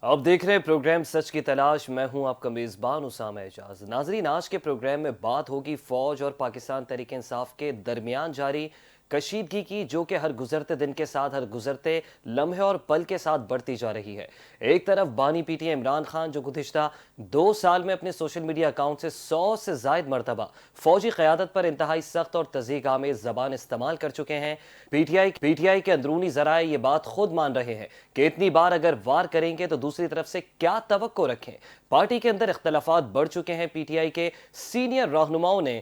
आप देख रहे हैं प्रोग्राम सच की तलाश। मैं हूं आपका मेज़बान उसामा एजाज। नाजरीन, आज के प्रोग्राम में बात होगी फौज और पाकिस्तान तहरीक इंसाफ के दरमियान जारी कशीदगी की, जो कि हर गुजरते दिन के साथ, हर गुजरते लम्हे और पल के साथ बढ़ती जा रही है। एक तरफ बानी पीटीआई इमरान खान, जो गुज़िश्ता 2 साल में अपने सोशल मीडिया अकाउंट से 100 से ज़ायद मरतबा फौजी क़यादत पर इंतहाई सख्त और तज़ीक़ आमेज़ ज़बान इस्तेमाल कर चुके हैं। पीटीआई के अंदरूनी ज़राए ये बात खुद मान रहे हैं कि इतनी बार अगर वार करेंगे तो दूसरी तरफ से क्या तवक्को रखें। पार्टी के अंदर इख्तलाफात बढ़ चुके हैं। पीटीआई के सीनियर रहनुमाओं ने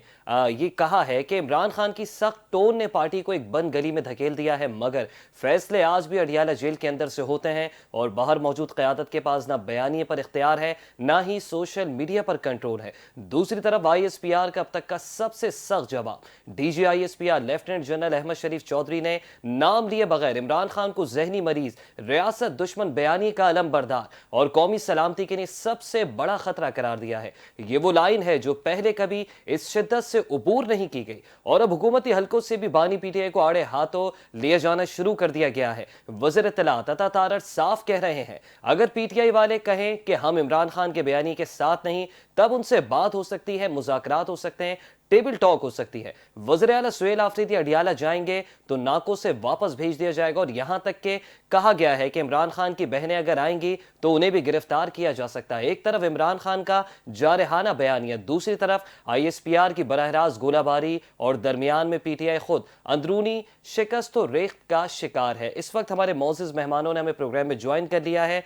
ये कहा है कि इमरान खान की सख्त टोन ने पार्टी को एक बंद गली में धकेल दिया है, मगर फैसले आज भी अडियाला जेल के अंदर से होते हैं और बाहर मौजूद क़यादत के पास ना बयानिए पर इख्तियार है, ना ही सोशल मीडिया पर कंट्रोल है। दूसरी तरफ ISPR का अब तक का सबसे सख्त जवाब, DG ISPR lieutenant general Ahmed Sharif Chaudhry ने नाम लिए बगैर इमरान खान को जहनी मरीज, रियासत दुश्मन, बयानी का अलम बरदार और कौमी सलामती के लिए सबसे बड़ा खतरा करार दिया है। ये वो लाइन है जो पहले कभी इस शिद्दत से उबूर नहीं की गई और अब हुकूमती हलकों से भी बानी पीटीआई को आड़े हाथों लिए जाना शुरू कर दिया गया है। वज़ीर इत्तलात अता तारड़ साफ कह रहे हैं, अगर पीटीआई वाले कहें कि हम इमरान खान के बयानी के साथ नहीं, तब उनसे बात हो सकती है, मुज़ाकरात हो सकते हैं, टेबल टॉक हो सकती है। वज़ीर आला सुहेल आफरीदी अडियाला जाएंगे तो नाकों से वापस भेज दिया जाएगा और यहां तक के कहा गया है कि इमरान खान की बहनें अगर आएंगी तो उन्हें भी गिरफ्तार किया जा सकता है। एक तरफ इमरान खान का जारहाना बयानिया, दूसरी तरफ ISPR की बरहरास्त गोलाबारी और दरमियान में पीटीआई खुद अंदरूनी शिकस्त और रेख्त का शिकार है। इस वक्त हमारे मोअज़्ज़िज़ मेहमानों ने हमें प्रोग्राम में ज्वाइन कर लिया है।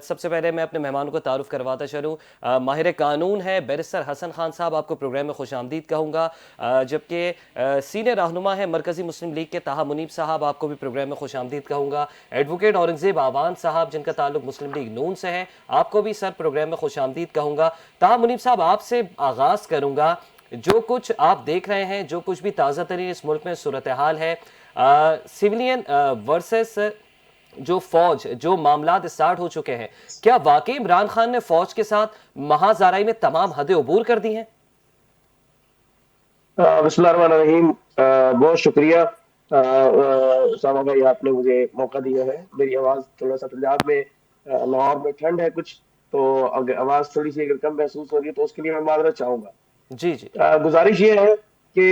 सबसे पहले मैं अपने मेहमानों को तारुफ करवाता चलूँ। माहिर कानून है बैरिस्टर हसन खान साहब, आपको प्रोग्राम में खुशामदीद कहूँगा। जबकि सीनियर रहनुमा है मरकज़ी मुस्लिम लीग के ताहा मुनीब साहब, आपको भी प्रोग्राम में खुशामदीद कहूँगा। एडवोकेट औरंगज़ेब आवान साहब, जिनका ताल्लुक मुस्लिम लीग नून से है, आपको भी सर प्रोग्राम में खुशामदीद कहूँगा। ताहा मुनीब साहब, आपसे आगाज़ करूँगा। जो कुछ आप देख रहे हैं, जो कुछ भी ताज़ा तरीन इस मुल्क में सूरत हाल है, सिविलियन वर्सेस जो फौज, जो मामलात स्टार्ट हो चुके हैं, क्या वाकई इमरान खान ने फौज के साथ महाज़ाराई में तमाम हदें अबूर कर दी हैं? बिस्मिल्लाहिर्रहमानिर्रहीम। बहुत शुक्रिया उसामा भाई, आपने मुझे मौका दिया है। मेरी आवाज़ थोड़ा सा पंजाब में, लाहौर में ठंड है कुछ, तो अगर आवाज़ थोड़ी सी अगर कम महसूस हो रही है तो उसके लिए मैं माजरत चाहूँगा। जी जी। गुजारिश ये है कि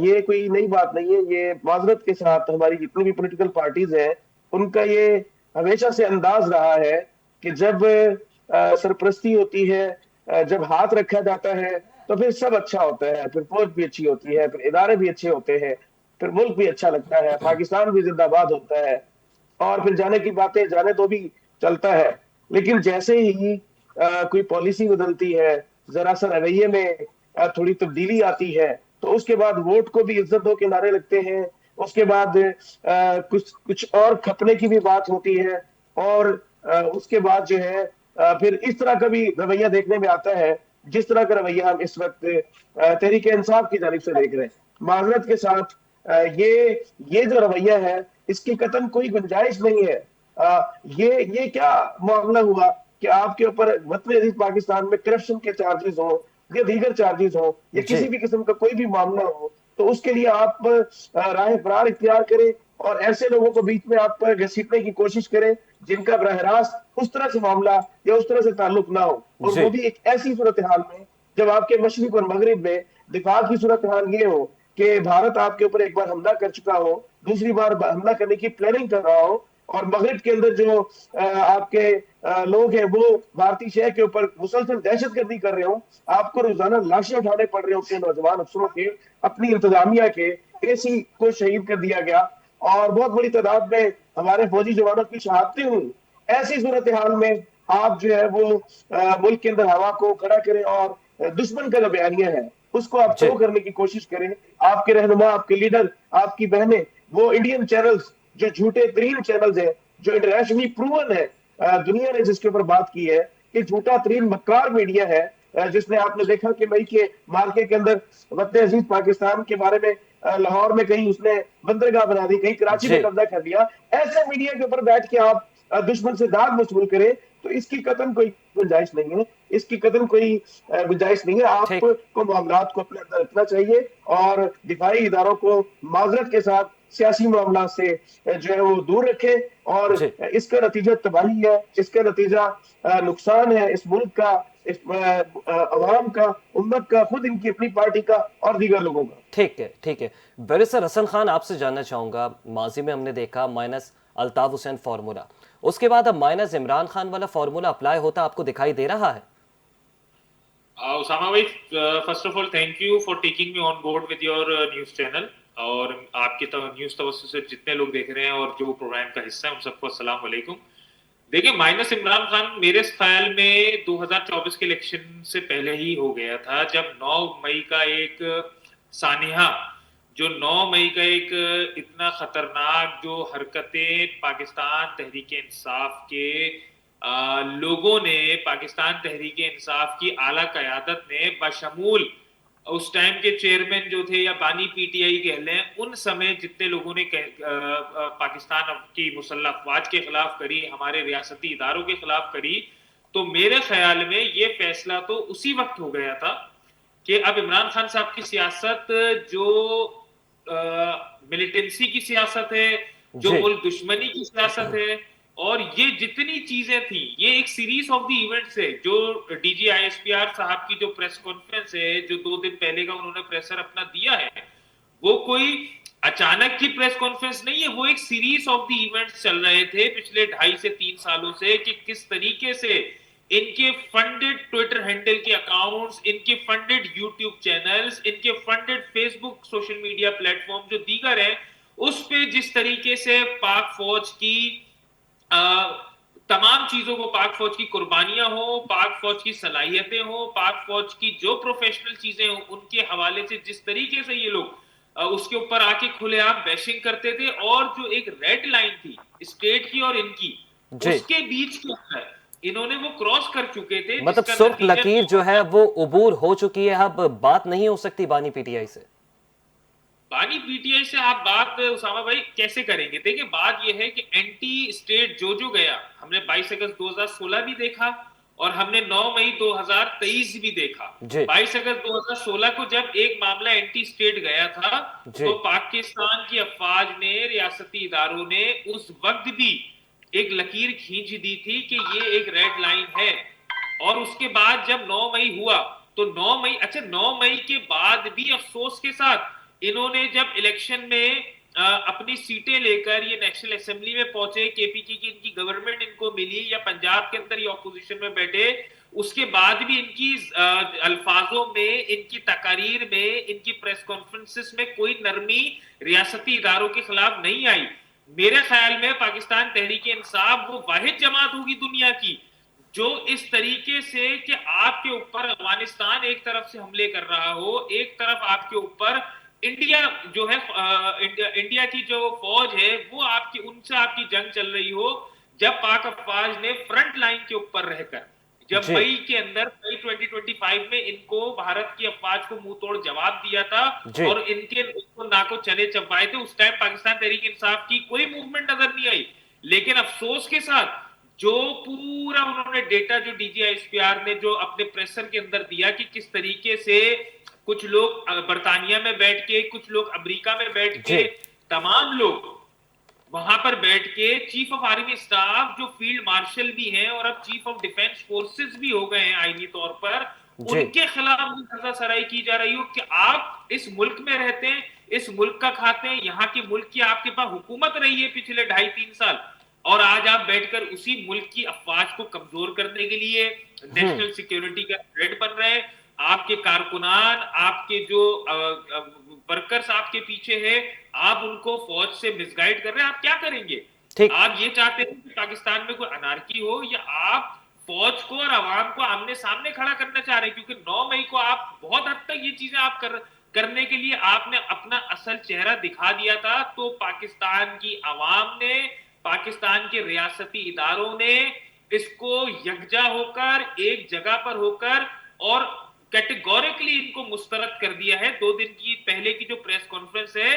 ये कोई नई बात नहीं है। ये माजरत के साथ हमारी जितनी भी पॉलिटिकल पार्टीज हैं, उनका ये हमेशा से अंदाज रहा है कि जब सरपरस्ती होती है, जब हाथ रखा जाता है, तो फिर सब अच्छा होता है, फिर फौज भी अच्छी होती है, फिर इदारे भी अच्छे होते हैं, फिर मुल्क भी अच्छा लगता है, पाकिस्तान भी जिंदाबाद होता है, और फिर जाने की बातें जाने तो भी चलता है। लेकिन जैसे ही कोई पॉलिसी बदलती है, जरा सा रवैये में थोड़ी तब्दीली आती है, तो उसके बाद वोट को भी इज्जत दो के नारे लगते हैं। उसके बाद कुछ कुछ और खपने की भी बात होती है, और उसके बाद जो है फिर इस तरह का भी रवैया देखने में आता है, जिस तरह का रवैया हम इस वक्त तहरीक इंसाफ की जानिब से देख रहे हैं। माजरत के साथ ये जो रवैया है, इसकी कतन कोई गुंजाइश नहीं है। ये क्या मामला हुआ कि आपके ऊपर वतन अजीज पाकिस्तान में करप्शन के चार्जेस हो या दीगर चार्जेस हो या जी किसी भी किस्म का कोई भी मामला हो, तो उसके लिए आप राह फरार इख्तियार करें और ऐसे लोगों को बीच में आप घसीटने की कोशिश करें जिनका बरह रास्त उस तरह से मामला या उस तरह से ताल्लुक ना हो, और जी। वो भी एक ऐसी सूरत हाल में जब आपके मशरिक और मगरिब में दिफा की सूरत हाल ये हो कि भारत आपके ऊपर एक बार हमला कर चुका हो, दूसरी बार हमला करने की प्लानिंग कर रहा हो, और मगरिब के अंदर जो आपके लोग हैं वो भारतीय शहर के ऊपर मुसलसल दहशतगर्दी कर रहे हो, आपको रोजाना लाशें उठाने पड़ रहे होते हैं नौजवान अफसरों के, अपनी इंतजामिया के। एसी को शहीद कर दिया गया और बहुत बड़ी तादाद में हमारे फौजी जवानों की शहादतें हुई। ऐसी सूरत हाल में आप जो है वो मुल्क के अंदर हवा को खड़ा करें और दुश्मन का जो बयानिया है उसको आप जी थ्रो करने की कोशिश करें। आपके रहनुमा, आपके लीडर, आपकी बहनें, वो इंडियन चैनल्स जो झूठे तरीन चैनल्स हैं, जो इंटरनेशनली प्रूवन है, दुनिया ने जिसके ऊपर बात की है कि झूठा तरीन मक्कार मीडिया है, जिसने आपने देखा कि मई के मार्के के अंदर वतन अजीज पाकिस्तान के बारे में लाहौर में कहीं उसने बंदरगाह बना दी, कहीं कराची में जी। कब्जा कर लिया। ऐसे मीडिया के ऊपर बैठ के आप दुश्मन से दाग वसूल करें, तो इसकी कतन कोई गुंजाइश नहीं है। इसकी कतन कोई गुंजाइश नहीं है। ठीक। आपको मामलात को अपने अंदर रखना चाहिए और दिफाई इदारों को माजरत के साथ सियासी मामला से जो है वो दूर रखे, और जी। इसका नतीजा तबाही है, इसका नतीजा नुकसान है इस मुल्क का, इस अवाम का, उम्मत का, खुद इनकी अपनी पार्टी का और दीगर लोगों का। ठीक है, ठीक है। बैरिस्टर हसन खान, आपसे जानना चाहूंगा, माजी में हमने देखा माइनस अल्ताफ हुसैन फार्मूला, उसके बाद अब माइनस इमरान खान वाला फार्मूला अप्लाई होता आपको दिखाई दे रहा है? उसामा भाई, first of all thank you for taking me on board with your news channel, और आपके न्यूज तवज्जो से जितने लोग देख रहे हैं और जो प्रोग्राम का हिस्सा है उन सबको अस्सलाम वालेकुम। देखिए, माइनस इमरान खान मेरे ख्याल में 2024 के इलेक्शन से पहले ही हो गया था, जब 9 मई का एक सानिहा, जो 9 मई का एक इतना खतरनाक जो हरकतें पाकिस्तान तहरीक इंसाफ के लोगों ने, पाकिस्तान तहरीक इंसाफ की आला क़यादत ने बशमूल उस टाइम के चेयरमैन जो थे या बानी पीटीआई कह लें, उन समय जितने लोगों ने पाकिस्तान की मुसल्लह अफवाज के खिलाफ करी, हमारे रियासती इदारों के खिलाफ करी, तो मेरे ख्याल में ये फैसला तो उसी वक्त हो गया था कि अब इमरान खान साहब की सियासत जो मिलिटेंसी की सियासत है, जो जी। मुल्क दुश्मनी की सियासत है, और ये जितनी चीजें थी, ये एक सीरीज ऑफ द इवेंट्स है। जो डीजी आईएसपीआर साहब की जो प्रेस कॉन्फ्रेंस है, जो 2 दिन पहले का उन्होंने प्रेशर अपना दिया है, वो कोई अचानक की प्रेस कॉन्फ्रेंस नहीं है, वो एक सीरीज ऑफ द इवेंट्स चल रहे थे पिछले 2.5 से 3 सालों से, कि किस तरीके से इनके फंडेड ट्विटर हैंडल के अकाउंट्स, इनके फंडेड यूट्यूब चैनल्स, इनके funded Facebook social media platform जो दीगर है, उस पे जिस तरीके से पाक फौज की तमाम चीजों को, पाक फौज की कुर्बानियां हो, पाक फौज की सलाहियतें हो, पाक फौज की जो प्रोफेशनल चीजें हो, उनके हवाले से जिस तरीके से ये लोग उसके ऊपर आके खुलेआम बैशिंग करते थे, और जो एक रेड लाइन थी स्टेट की और इनकी, जी। उसके बीच के अंदर इन्होंने वो क्रॉस कर चुके थे, मतलब जिसका सुर्ख नतीजा लकीर जो है वो उबूर हो चुकी है, अब बात नहीं हो सकती बानी पीटीआई से। बानी पीटीआई से आप बात उसामा भाई कैसे करेंगे? देखिए, बात यह है कि एंटी स्टेट जो गया, हमने 22 अगस्त 2016 भी देखा, और हमने 9 मई 2023 भी देखा। जी। 22 अगस्त 2016 को जब एक मामला एंटी स्टेट गया था, जी। तो पाकिस्तान की अफवाज ने, रियासती इदारों ने उस वक्त भी एक लकीर खींच दी थी कि ये एक रेड लाइन है। और उसके बाद जब 9 मई हुआ, तो 9 मई, अच्छा 9 मई के बाद भी अफसोस के साथ इन्होंने जब इलेक्शन में अपनी सीटें लेकर ये नेशनल असेंबली में पहुंचे, केपीके की इनकी गवर्नमेंट इनको मिली, या पंजाब के अंदर ये ऑपोजिशन में बैठे, उसके बाद भी इनकी अल्फाजों में, इनकी तकारीर में, इनकी प्रेस कॉन्फ्रेंसेस में कोई नरमी रियासती इदारों के खिलाफ नहीं आई। मेरे ख्याल में पाकिस्तान तहरीक इंसाफ वो वाहिद जमात होगी दुनिया की जो इस तरीके से कि आपके ऊपर अफगानिस्तान एक तरफ से हमले कर रहा हो, एक तरफ आपके ऊपर इंडिया जो है, इंडिया की जो फौज है वो आपकी, उनसे आपकी जंग चल रही हो, जब पाक अफवाज ने फ्रंट लाइन के ऊपर रहकर, जब जी। मई के अंदर, मई 2025 में इनको भारत की अफवाज को मुंह तोड़ जवाब दिया था, जी। और इनको नाको चने चबाए थे, उस टाइम पाकिस्तान तहरीक इंसाफ की कोई मूवमेंट नजर नहीं आई। लेकिन अफसोस के साथ जो पूरा उन्होंने डेटा, जो डीजीआईएसपीआर ने जो अपने प्रेशर के अंदर दिया, कि किस तरीके से कुछ लोग बर्तानिया में बैठ के, कुछ लोग अमेरिका में बैठ जी। के, तमाम लोग वहां पर बैठ के, चीफ ऑफ आर्मी स्टाफ जो फील्ड मार्शल भी हैं और अब चीफ ऑफ डिफेंस फोर्सेस भी हो गए हैं आईनी तौर पर, जी। उनके खिलाफ सराई की जा रही हो कि आप इस मुल्क में रहते हैं, इस मुल्क का खाते हैं, यहाँ की मुल्क की आपके पास हुकूमत रही है पिछले 2.5-3 साल, और आज आप बैठकर उसी मुल्क की अफवाज को कमजोर करने के लिए नेशनल सिक्योरिटी का थ्रेट बन रहे हैं। आपके कारकुनान, आपके जो वर्कर्स आपके पीछे है, आप उनको फौज से मिसगाइड कर रहे हैं। आप क्या करेंगे? ठीक। आप ये चाहते हैं कि पाकिस्तान में कोई अनार्की हो, या आप फौज को और आवाम को आमने सामने खड़ा करना चाह रहे हैं? क्योंकि 9 मई को आप बहुत हद तक ये चीजें आप करने के लिए आपने अपना असल चेहरा दिखा दिया था, तो पाकिस्तान की आवाम ने, पाकिस्तान के रियासती इदारों ने इसको यकजा होकर, एक जगह पर होकर, और कैटेगोरिकली इनको मुस्तरद कर दिया है। 2 दिन की पहले की जो प्रेस कॉन्फ्रेंस है,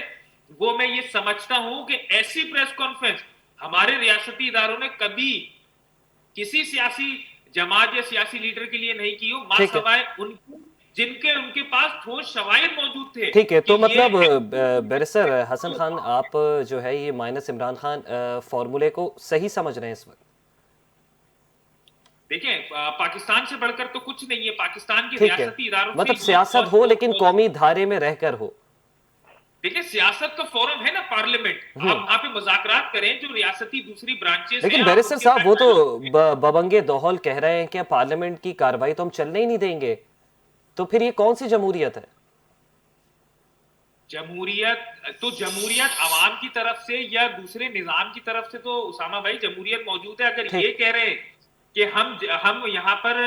वो मैं ये समझता हूं कि ऐसी प्रेस कॉन्फ्रेंस हमारे रियासती इदारों ने कभी किसी सियासी जमात या सियासी लीडर के लिए नहीं की हो, मां सवाए उनकी जिनके उनके पास ठोस शवाहिद मौजूद थे ठीक है, कि तो ये मतलब बैरिस्टर हसन खान, आप जो है ये माइनस इमरान खान फॉर्मूले को सही समझ रहे हैं इस वक्त? देखिए, पाकिस्तान से बढ़कर तो कुछ नहीं है। पाकिस्तान के ठीक है, रियासती इदारों से मतलब जो सियासत हो लेकिन कौमी धारे में रहकर हो। देखिए, सियासत का फोरम है ना पार्लियामेंट, आप हम्म। वहां पे मुज़ाकरात करें, जो रियासती दूसरी ब्रांचेस हैं लेकिन आप बैरिस्टर उनके साहब, साथ वो तो डायलॉग करें। बबंगे दौहल कह रहे हैं कि पार्लियामेंट की कार्रवाई तो हम चलने ही नहीं देंगे, तो फिर ये कौन सी जमहूरियत है? जमहूरियत तो जमहूरियत आवाम की तरफ से या दूसरे निजाम की तरफ से तो उसामा भाई जमहूरियत मौजूद है। अगर ये ठीक। कह रहे हैं कि हम यहाँ पर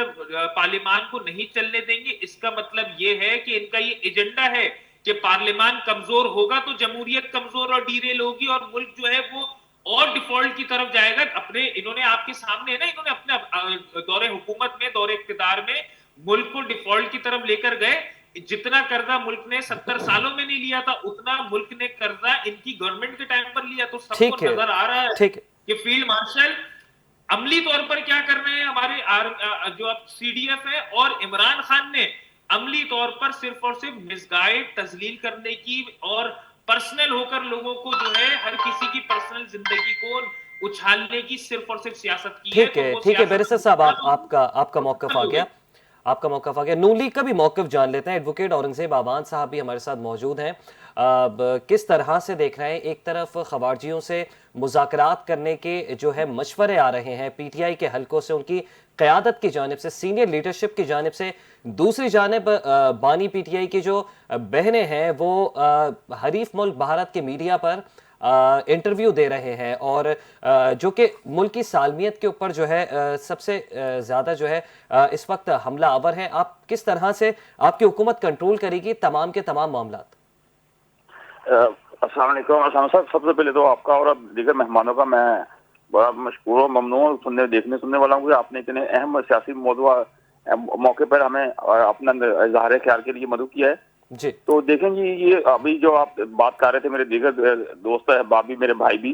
पार्लियामान को नहीं चलने देंगे, इसका मतलब ये है कि इनका ये एजेंडा है कि पार्लियामान कमजोर होगा तो जमहूरियत कमजोर और डीरेल होगी और मुल्क जो है वो और डिफॉल्ट की तरफ जाएगा। अपने इन्होंने आपके सामने है ना, इन्होंने अपने दौरे हुकूमत में, दौरे इख्तिदार में मुल्क को डिफॉल्ट की तरफ लेकर गए। जितना कर्जा मुल्क ने 70 सालों में नहीं लिया था, उतना मुल्क ने कर्जा इनकी गवर्नमेंट के टाइम पर लिया। तो सबको ठीक है। नजर आ रहा है ठीक है। कि फील्ड मार्शल अमली तौर पर क्या कर रहे हैं, हमारे जो अब सीडीएफ है, और इमरान खान ने अमली तौर पर सिर्फ और सिर्फ मिसगाइड तजलील करने की और पर्सनल होकर लोगों को जो है हर किसी की पर्सनल जिंदगी को उछालने की सिर्फ और सिर्फ सियासत की है। ठीक तो है। वो ठीक है सियासत बैरिस्टर साहब, आपका तो मौकफ खत्म आ हो गया। गई। आपका मौकफ आ गया। नून लीग का भी मौकफ जान लेते हैं। एडवोकेट औरंगजेब आवान साहब भी हमारे साथ मौजूद हैं। अब किस तरह से देख रहे हैं, एक तरफ खवारजियों से मुज़ाकरात करने के जो है मशवरे आ रहे हैं पीटीआई के हलकों से, उनकी क़यादत की जानिब से, सीनियर लीडरशिप की जानिब से, दूसरी जानिब बानी पीटीआई की जो बहनें हैं वो हरीफ मुल्क भारत के मीडिया पर इंटरव्यू दे रहे हैं और जो कि मुल्क की सालमियत के ऊपर जो है सबसे ज़्यादा जो है इस वक्त हमला आवर है। आप किस तरह से आपकी हुकूमत कंट्रोल करेगी तमाम के तमाम मामलात? अस्सलाम वालेकुम असाम साहब, सबसे पहले तो आपका और दीगर मेहमानों का मैं बड़ा मशकूर और ममनून सुनने वाला हूँ कि आपने इतने अहम सियासी मौके पर हमें अपना इजहार ख्याल के लिए मदद किया है। जी। तो देखें जी, ये अभी जो आप बात कर रहे थे, मेरे दीगर दोस्त है, बाबी मेरे भाई भी,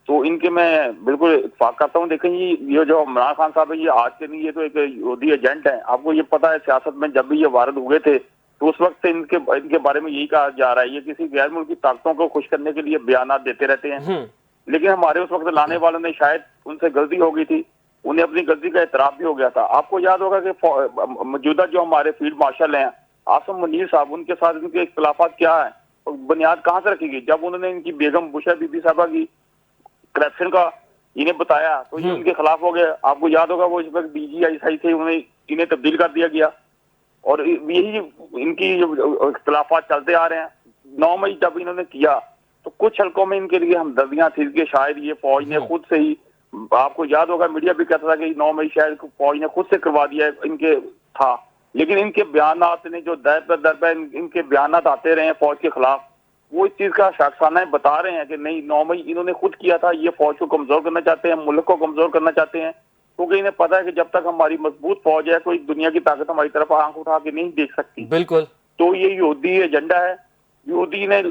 तो इनके मैं बिल्कुल इत्फाक करता हूँ। देखें जी, ये जो इमरान खान साहब है, ये आज के नहीं, ये तो एक यहूदी एजेंट है। आपको ये पता है, सियासत में जब भी ये वारद हुए थे तो उस वक्त से इनके बारे में यही कहा जा रहा है, ये किसी गैर मुल्की ताकतों को खुश करने के लिए बयान देते रहते हैं। लेकिन हमारे उस वक्त लाने वालों ने, शायद उनसे गलती हो गई थी, उन्हें अपनी गलती का एतराफ भी हो गया था। आपको याद होगा कि मौजूदा जो हमारे फील्ड मार्शल हैं आसम मुनीर साहब, उनके साथ इनके इख्तलाफात क्या है और बुनियाद कहाँ से रखी गई? जब उन्होंने इनकी बेगम बुशा बीबी साहबा की करप्शन का इन्हें बताया तो ये उनके खिलाफ हो गए। आपको याद होगा वो इस वक्त DGI थे, उन्हें इन्हें तब्दील कर दिया गया और यही इनकी जो इख्तलाफात चलते आ रहे हैं। 9 मई जब इन्होंने किया तो कुछ हल्कों में इनके लिए हमदर्दियां थी कि शायद ये फौज ने खुद से ही, आपको याद होगा मीडिया भी कहता था कि 9 मई शायद फौज ने खुद से करवा दिया इनके था। लेकिन इनके बयानात ने जो दर पर इनके बयानात आते रहे फौज के खिलाफ, वो इस चीज का शाखसाना बता रहे हैं कि नहीं, 9 मई इन्होंने खुद किया था। ये फौज को कमजोर करना चाहते हैं, मुल्क को कमजोर करना चाहते हैं, क्योंकि इन्हें पता है कि जब तक हमारी मजबूत फौज है कोई दुनिया की ताकत हमारी तरफ आंख उठा के नहीं देख सकती। बिल्कुल। तो ये यहूदी एजेंडा है, यहूदी ने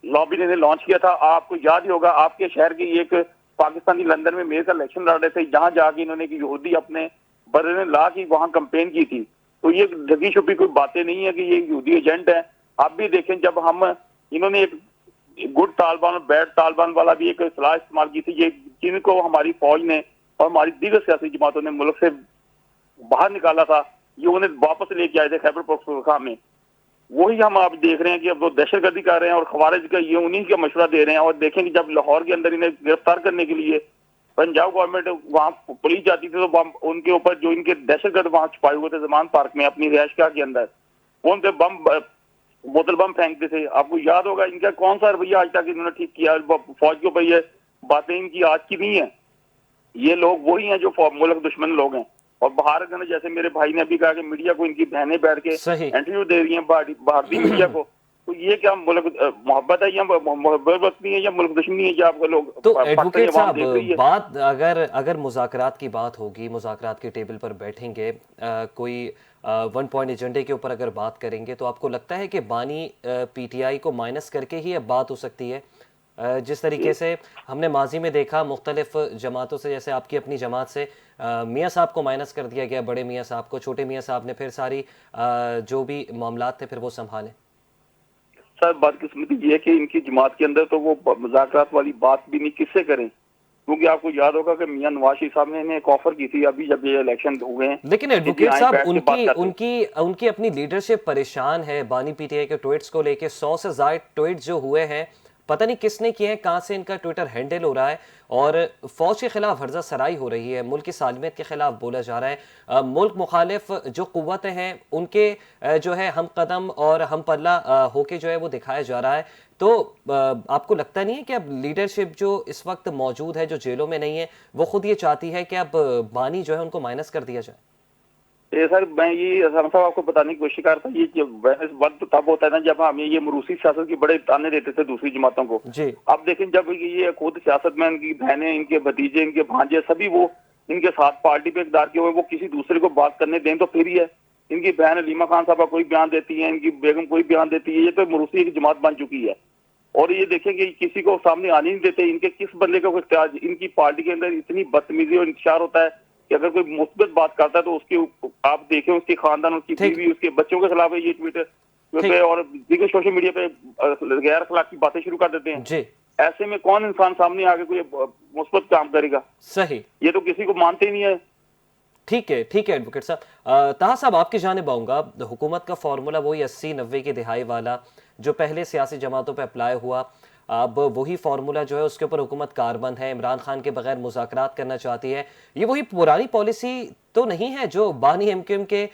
लॉबी ने लॉन्च किया था। आपको याद ही होगा, आपके शहर की एक पाकिस्तानी लंदन में मेयर का इलेक्शन लड़ रहे थे, जहां जाके इन्होंने कि यहूदी अपने बरने ला की वहां कंपेन की थी। तो ये ढकी छुपी कोई बातें नहीं है कि ये यहूदी एजेंट है। आप भी देखें, जब हम इन्होंने एक गुड तालिबान और बैड तालिबान वाला भी एक इस्तेलाह इस्तेमाल की थी, ये जिनको हमारी फौज ने और हमारी दीगर सियासी जमातों ने मुल्क से बाहर निकाला था, ये उन्हें वापस लेके आए थे खैबर पख्तूनख्वा में। वही हम आप देख रहे हैं कि अब वो दहशतगर्दी कर रहे हैं और खवारिज का ये उन्हीं का मशवरा दे रहे हैं। और देखें कि जब लाहौर के अंदर इन्हें गिरफ्तार करने के लिए पंजाब गवर्नमेंट वहां पुलिस जाती थी तो उनके ऊपर जो इनके दहशतगर्द वहां छुपाए हुए थे जमान पार्क में अपनी रिहायशगाह के अंदर, वो उनसे बोतल बम फेंकते थे। आपको याद होगा इनका कौन सा रवैया आज तक इन्होंने ठीक किया? फौज के ऊपर ये बातें इनकी आज की नहीं है। ये लोग वही हैं जो मुल्क दुश्मन लोग हैं। और बाहर जैसे मेरे भाई ने अभी कहा कि मीडिया को इनकी बहनें बैठ के इंटरव्यू दे रही हैं भारतीय मीडिया को, तो ये क्या मुल्क मोहब्बत है या मोहब्बत नहीं है या मुल्क दुश्मनी है? या आपको लोग तो एडवोकेट साहब, बात अगर मुज़ाकरात की बात होगी, मुज़ाकरात के टेबल पर बैठेंगे, कोई 1 पॉइंट एजेंडे के ऊपर अगर बात करेंगे, तो आपको लगता है कि बानी पीटीआई को माइनस करके ही अब बात हो सकती है? जिस तरीके से हमने माजी में देखा मुख्तलिफ जमातों से, जैसे आपकी अपनी जमात से मियाँ साहब को माइनस कर दिया गया, बड़े मियाँ साहब को, छोटे मियाँ साहब ने फिर सारी जो भी मामलात थे फिर वो संभाले। सर बदकिस्मती ये है कि इनकी जमात के अंदर तो वो मुज़ाकरात वाली बात भी नहीं, किससे करें, क्योंकि आपको याद होगा कि मियां नवाज शरीफ साहब ने एक ऑफर की थी अभी जब ये इलेक्शन हुए हैं। लेकिन एडवोकेट साहब उनकी अपनी लीडरशिप परेशान है बानी पीटीआई के ट्वीट्स को लेके। 100 से ज्यादा ट्वीट जो हुए हैं, पता नहीं किसने किए हैं, कहां से इनका ट्विटर हैंडल हो रहा है, और फौज के खिलाफ हर्जा सराई हो रही है, मुल्क की सालमियत के खिलाफ बोला जा रहा है। मुल्क मुखालिफ जो कुव्वतें हैं उनके जो है हम कदम और हम पल्ला होके जो है वो दिखाया जा रहा है। तो आपको लगता नहीं है कि अब लीडरशिप जो इस वक्त मौजूद है, जो जेलों में नहीं है, वो खुद ये चाहती है कि अब बानी जो है उनको माइनस कर दिया जाए? ये सर मैं ये साहब आपको बताने की कोशिश कर रहा था, ये वक्त तब होता है ना जब हम ये मरूसी सियासत की बड़े ताने देते थे दूसरी जमातों को जी। अब देखें जब ये खुद सियासत में इनकी बहनें, इनके भतीजे, इनके भांजे सभी वो इनके साथ पार्टी पे इक़्तिदार के हुए, वो किसी दूसरे को बात करने दें तो फिर ही है। इनकी बहन अलीमा खान साहबा कोई बयान देती है, इनकी बेगम कोई बयान देती है, ये तो मरूसी की जमात बन चुकी है। और ये देखें कि किसी को सामने आने नहीं देते, इनके किस बंदे का इख्तियार, इनकी पार्टी के अंदर इतनी बदतमीजी और इंतशार होता है कि अगर कोई मुस्बत बात करता है तो उसके आप देखें उसके खानदान, उसकी बीवी, उसके बच्चों के खिलाफ ये ट्विटर पे और दीगर सोशल मीडिया पे गैर अखलाकी बातें शुरू कर देते हैं जी। ऐसे में कौन इंसान सामने आके कोई मुस्बत काम करेगा? सही, ये तो किसी को मानते ही नहीं है। ठीक है एडवोकेट साहब। ताहा साहब आपकी जानिब आऊंगा। हुकूमत का फार्मूला वही 80-90 की दिहाई वाला जो पहले सियासी जमातों पे अप्लाई हुआ, अब वही फार्मूला जो है उसके ऊपर हुकूमत कारबंद है, इमरान खान के बगैर मुज़ाकरात करना चाहती है। ये वही पुरानी पॉलिसी तो नहीं है जो बानी एमक्यूएम के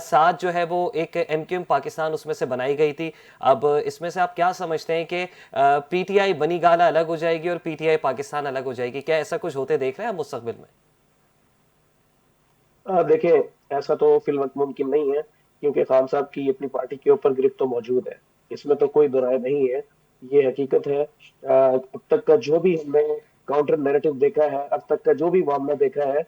साथ जो है वो एक एमक्यूएम पाकिस्तान उसमें से बनाई गई थी। अब इसमें से आप क्या समझते हैं कि पीटीआई बनी गाला अलग हो जाएगी और पीटीआई पाकिस्तान अलग हो जाएगी? क्या ऐसा कुछ होते देख रहे हैं मुस्तकबिल में? देखिए, ऐसा तो फिलवक्त मुमकिन नहीं है, क्योंकि खान साहब की अपनी पार्टी के ऊपर गिरफ्त तो मौजूद है, इसमें तो कोई दो राय नहीं है, ये हकीकत है। अब तक का जो भी हमने काउंटर नैरेटिव देखा है, अब तक का जो भी मामला देखा है,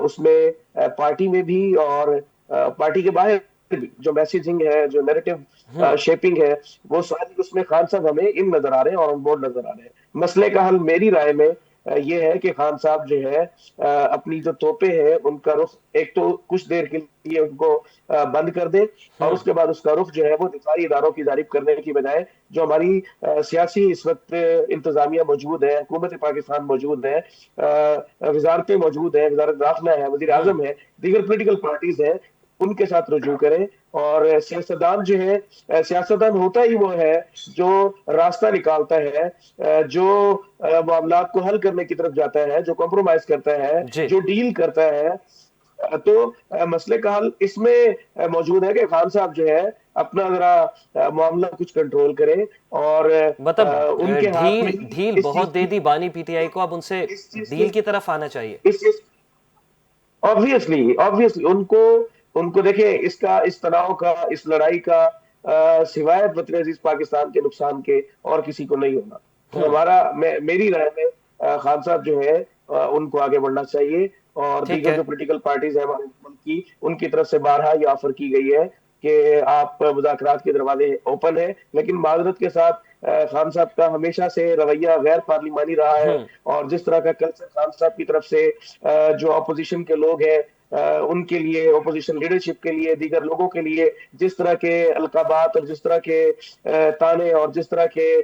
उसमें पार्टी में भी और पार्टी के बाहर भी जो मैसेजिंग है, जो नैरेटिव शेपिंग है, वो सारी उसमें खान साहब हमें इन नजर आ रहे हैं और ऑन बोर्ड नजर आ रहे हैं। मसले का हल मेरी राय में ये है कि खान साहब जो है अपनी जो तोपे हैं उनका रुख एक तो कुछ देर के लिए उनको बंद कर दे, और उसके बाद उसका रुख जो है वो दिफाई इदारों की जानिब करने की बजाय जो हमारी सियासी इस वक्त इंतजामिया मौजूद है, हुकूमत पाकिस्तान मौजूद है, वजारतें मौजूद है, वजारत दाखिला है, वजीर आजम है, दीगर पोलिटिकल पार्टीज है, उनके साथ रुजू करें। और सियासतदान जो है, सियासतदान होता ही वो है जो रास्ता निकालता है, जो मामलात को हल करने की तरफ जाता है, जो कॉम्प्रोमाइज करता है, जो डील करता है। तो मसले का हल इसमें मौजूद है कि खान साहब जो है अपना जरा मामला कुछ कंट्रोल करें, और मतलब उनके हाथ में ढील बहुत दे दी बानी पीटीआई को, अब उनसे डील की तरफ आना चाहिए। ऑब्वियसली उनको देखिए, इस तनाव का, इस लड़ाई का सिवाय वतन अजीज पाकिस्तान के नुकसान के और किसी को नहीं होना। तो मेरी राय में खान साहब जो है उनको आगे बढ़ना चाहिए, और दीगर जो पॉलिटिकल पार्टीज है हमारे मुल्क की, उनकी तरफ से बारहा ये ऑफर की गई है कि आप मुज़ाकरात के दरवाजे ओपन है, लेकिन माजरत के साथ खान साहब का हमेशा से रवैया गैर पार्लिमानी रहा है, और जिस तरह का कल्चर खान साहब की तरफ से जो अपोजिशन के लोग हैं उनके लिए, अपोजिशन लीडरशिप के लिए, दीगर लोगों के लिए जिस तरह के अलकाबात और जिस तरह के ताने और जिस तरह के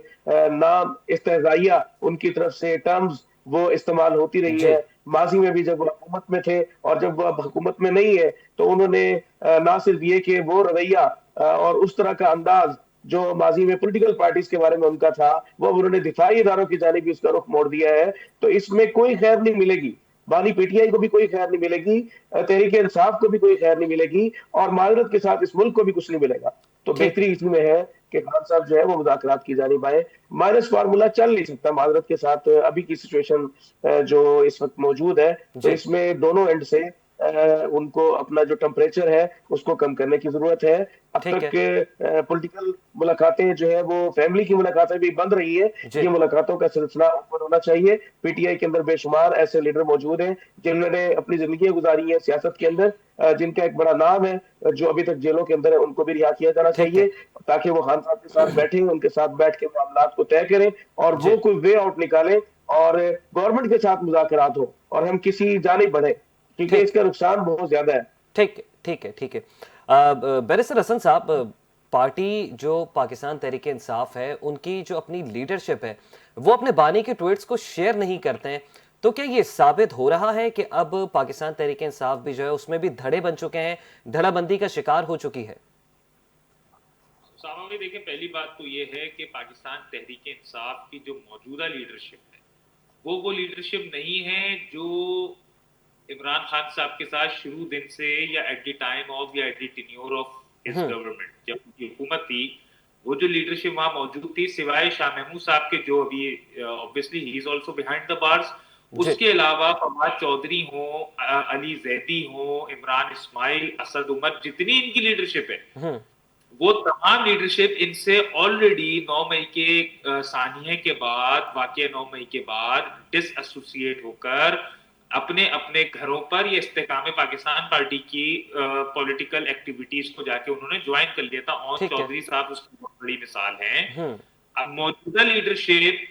नाम इस्तेज़ाइया उनकी तरफ से टर्म्स वो इस्तेमाल होती रही है, माजी में भी जब वो हुकूमत में थे और जब वो अब हुकूमत में नहीं है, तो उन्होंने ना सिर्फ ये कि वो रवैया और उस तरह का अंदाज जो माजी में पॉलिटिकल पार्टीज के बारे में उनका था, वो उन्होंने दिफाई इदारों की जानिब भी उसका रुख मोड़ दिया है। तो इसमें कोई खैर नहीं मिलेगी, बानी पीटीआई को भी कोई खैर नहीं मिलेगी, तहरीक इंसाफ को भी कोई खैर नहीं मिलेगी, और माजरत के साथ इस मुल्क को भी कुछ नहीं मिलेगा। तो बेहतरी इसमें है कि खान साहब जो है वो मुज़ाकरात की जानिब आए। माइनस फार्मूला चल नहीं सकता माजरत के साथ, अभी की सिचुएशन जो इस वक्त मौजूद है, तो इसमें दोनों एंड से उनको अपना जो टेम्परेचर है उसको कम करने की जरूरत है। अब ठीक तक है। पॉलिटिकल मुलाकातें जो है वो फैमिली की मुलाकातें भी बंद रही है। जी। ये मुलाकातों का सिलसिला ओपन होना चाहिए। पीटीआई के अंदर बेशुमार ऐसे लीडर मौजूद हैं जिन्होंने अपनी जिंदगी गुजारी है सियासत के अंदर, जिनका एक बड़ा नाम है, जो अभी तक जेलों के अंदर है, उनको भी रिहा किया जाना ठीक चाहिए है। ताकि वो खान साहब के साथ बैठे, उनके साथ बैठ के मामलात को तय करें और वो जी। कोई वे आउट निकालें और गवर्नमेंट के साथ मुज़ाकरात हो और हम किसी जानिब बढ़े, क्योंकि ठीक इसका नुकसान बहुत ज्यादा है। ठीक ठीक है। ठीक है। बैरिस्टर हसन साहब, पार्टी जो पाकिस्तान तहरीक इंसाफ है, उनकी जो अपनी लीडरशिप है, वो अपने बानी के ट्वीट्स को शेयर नहीं करते हैं, तो क्या ये साबित हो रहा है कि अब पाकिस्तान तहरीक इंसाफ भी जो है उसमें भी धड़े बन चुके हैं, धड़ाबंदी का शिकार हो चुकी है? सामा में देखिए, पहली बात तो ये है कि पाकिस्तान तहरीक इंसाफ की जो मौजूदा लीडरशिप है वो लीडरशिप नहीं है जो इमरान खान साहब के साथ शुरू दिन से या एट द टाइम ऑफ या at the tenure of his government जब उनकी हुकूमत थी, वो जो लीडरशिप वहां मौजूद थी, सिवाय शाह महमूद साहब के, जो अभी ऑब्वियसली ही is also behind the bars, जी। उसके अलावा फवाद चौधरी हो, अली जैदी हो, इमरान इस्माइल, असद उमर, जितनी इनकी लीडरशिप है, हम्म। वो तमाम लीडरशिप इनसे ऑलरेडी 9 मई के सानिया के बाद, वाकया 9 मई के बाद डिसएसोसिएट होकर अपने अपने घरों पर ये इस्तेकाम पाकिस्तान पार्टी की पॉलिटिकल एक्टिविटीज को जाके उन्होंने ज्वाइन कर लिया था। और ठीक है। चौधरी साहब उसकी बहुत बड़ी मिसाल हैं। हम्म। अब मौजूदा लीडरशिप